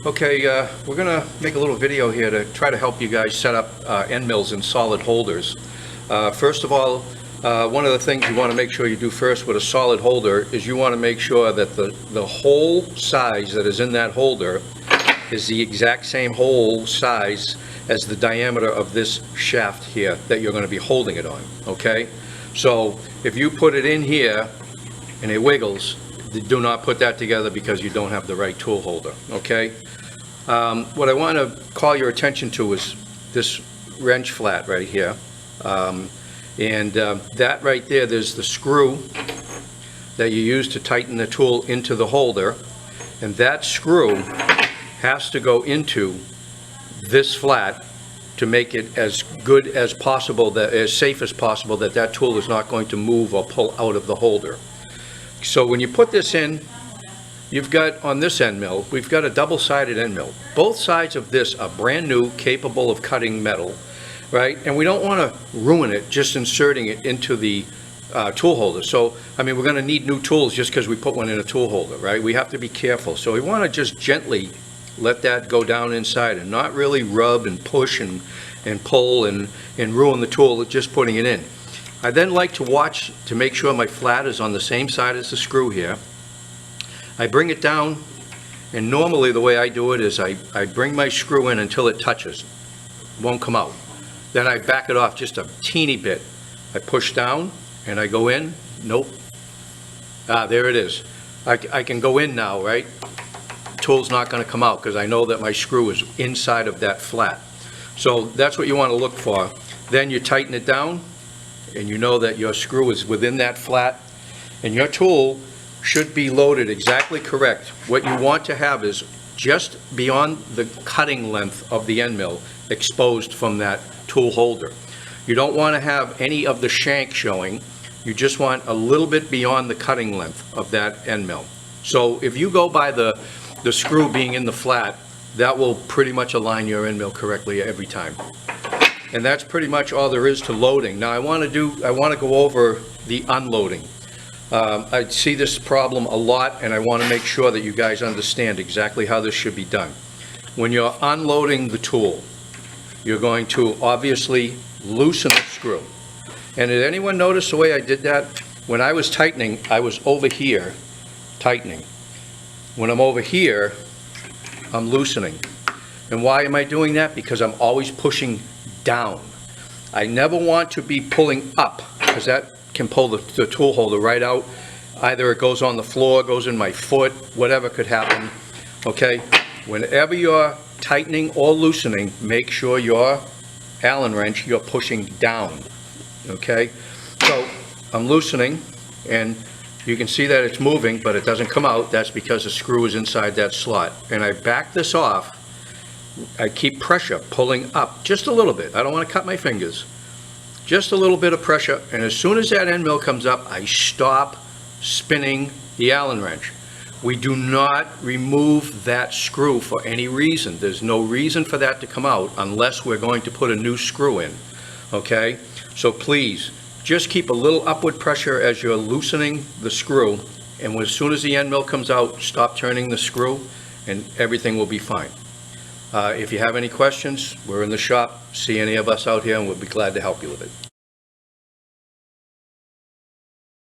Okay, we're going to make a little video here to try to help you guys set up end mills in solid holders. First of all, one of the things you want to make sure you do first with a solid holder is you want to make sure that the hole size that is in that holder is the exact same hole size as the diameter of this shaft here that you're going to be holding it on, okay? So if you put it in here and it wiggles, do not put that together because you don't have the right tool holder, okay? What I want to call your attention to is this wrench flat right here. That right there, there's the screw that you use to tighten the tool into the holder, and that screw has to go into this flat to make it as good as possible, as safe as possible, that tool is not going to move or pull out of the holder. So when you put this in, you've got on this end mill, we've got a double-sided end mill. Both sides of this are brand new, capable of cutting metal, right? And we don't want to ruin it just inserting it into the tool holder. So, I mean, we're going to need new tools just because we put one in a tool holder, right? We have to be careful. So we want to just gently let that go down inside and not really rub and push and pull and ruin the tool just putting it in. I then like to watch to make sure my flat is on the same side as the screw here. I bring it down, and normally the way I do it is I bring my screw in until it touches. It won't come out. Then I back it off just a teeny bit. I push down and I go in. Nope. There it is. I can go in now, right? Tool's not going to come out because I know that my screw is inside of that flat. So that's what you want to look for. Then you tighten it down and you know that your screw is within that flat, and your tool should be loaded exactly correct. What you want to have is just beyond the cutting length of the end mill exposed from that tool holder. You don't want to have any of the shank showing. You just want a little bit beyond the cutting length of that end mill. So if you go by the screw being in the flat, that will pretty much align your end mill correctly every time. And that's pretty much all there is to loading. Now I want to go over the unloading. I see this problem a lot, and I want to make sure that you guys understand exactly how this should be done. When you're unloading the tool, you're going to obviously loosen the screw. And did anyone notice the way I did that? When I was tightening, I was over here tightening. When I'm over here, I'm loosening. And why am I doing that? Because I'm always pushing down. I never want to be pulling up, because that can pull the tool holder right out. Either it goes on the floor, goes in my foot, whatever could happen. Okay, whenever you're tightening or loosening, make sure your Allen wrench, you're pushing down. Okay, so I'm loosening, and you can see that it's moving, but it doesn't come out. That's because the screw is inside that slot. And I back this off. I keep pressure pulling up just a little bit. I don't want to cut my fingers. Just a little bit of pressure, and as soon as that end mill comes up, I stop spinning the Allen wrench. We do not remove that screw for any reason. There's no reason for that to come out unless we're going to put a new screw in. Okay? So please, just keep a little upward pressure as you're loosening the screw, and as soon as the end mill comes out, stop turning the screw, and everything will be fine. If you have any questions, we're in the shop. See any of us out here, and we'll be glad to help you with it.